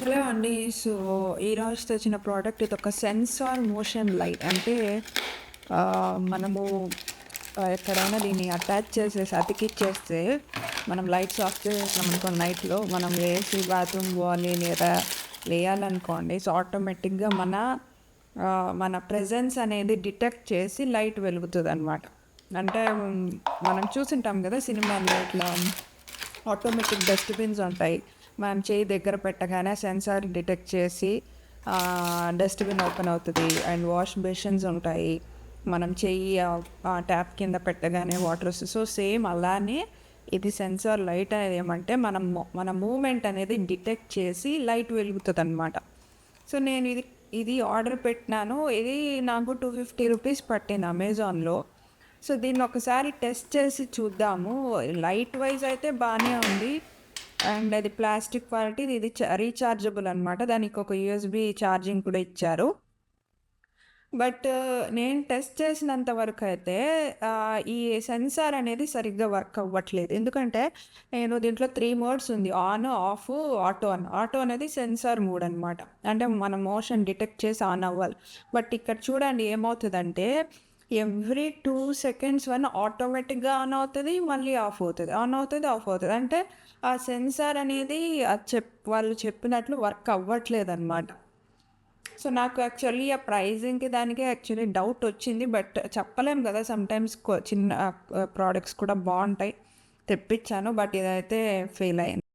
Hello అండి. So, ఈరోజు తెచ్చిన ప్రోడక్ట్ ఇదొక సెన్సార్ మోషన్ లైట్. అంటే మనము ఎక్కడైనా దీన్ని అటాచ్ చేసేసి అతికిచ్చేస్తే మనం లైట్స్ ఆఫ్ చేసేసినామనుకో నైట్‌లో మనం లేసి బాత్రూమ్ పోవాలి లేదా లేయాలనుకోండి. సో, ఆటోమేటిక్‌గా మన ప్రెజెన్స్ అనేది డిటెక్ట్ చేసి లైట్ వెలుగుతదనమాట. అంటే మనం చూసుంటాం కదా! సినిమాల్లో ఇట్లా ఆటోమేటిక్ డస్ట్‌బిన్స్ ఉంటాయి. మనం చెయ్యి దగ్గర పెట్టగానే సెన్సార్ డిటెక్ట్ చేసి డస్ట్‌బిన్ ఓపెన్ అవుతది. అండ్ వాష్ బేసిన్స్ ఉంటాయి. మనం చెయ్యి ట్యాప్ కింద పెట్టగానే వాటర్ వస్తది. సో, సేమ్ అలానే ఇది సెన్సార్ లైట్ అనేది ఏమంటే మన మూవ్‌మెంట్ అనేది డిటెక్ట్ చేసి లైట్ వెలుగుతదనమాట. సో, నేను ఇది ఆర్డర్ పెట్టినాను. ఇది నాకు ₹250 పట్టింది అమెజాన్‌లో. సో, దీన్ని ఒకసారి టెస్ట్ చేసి చూద్దాము. లైట్ వైజ్ అయితే బానే ఉంది. అండ్ అది ప్లాస్టిక్ క్వాలిటీ. ఇది రీచార్జబుల్ అనమాట. దానికి ఒక యూఎస్‌బీ ఛార్జింగ్ కూడా ఇచ్చారు. బట్ నేను టెస్ట్ చేసినంత వరకైతే ఈ సెన్సార్ అనేది సరిగ్గా వర్క్ అవ్వట్లేదు. ఎందుకంటే నేను దీంట్లో 3 మోడ్స్ ఉంది. ఆన్, ఆఫ్, ఆటో అని. ఆటో అనేది సెన్సార్ మోడ్ అనమాట. అంటే మన మోషన్ డిటెక్ట్ చేసి ఆన్ అవ్వాలి. బట్ ఇక్కడ చూడండి ఏమవుతదంటే ఎవ్రీ 2 సెకండ్స్ ఆటోమేటిక్‌గా ఆన్ అవుతది. మళ్ళీ ఆఫ్ అవుతది. ఆన్ అవుతది, ఆఫ్ అవుతది. అంటే ఆ సెన్సార్ అనేది వాళ్ళు చెప్పినట్లు వర్క్ అవ్వట్లేదనమాట. సో, నాకు యాక్చువల్లీ ఆ ప్రైజింగ్‌కి దానికి యాక్చువల్లీ డౌటొచ్చింది. బట్ చెప్పలేం గదా! సమ్‌టైమ్స్ చిన్న ప్రొడక్ట్స్ కూడా బావుంటాయి. తెప్పిచ్చాను. బట్ ఇదైతే ఫెయిల్ అయింది.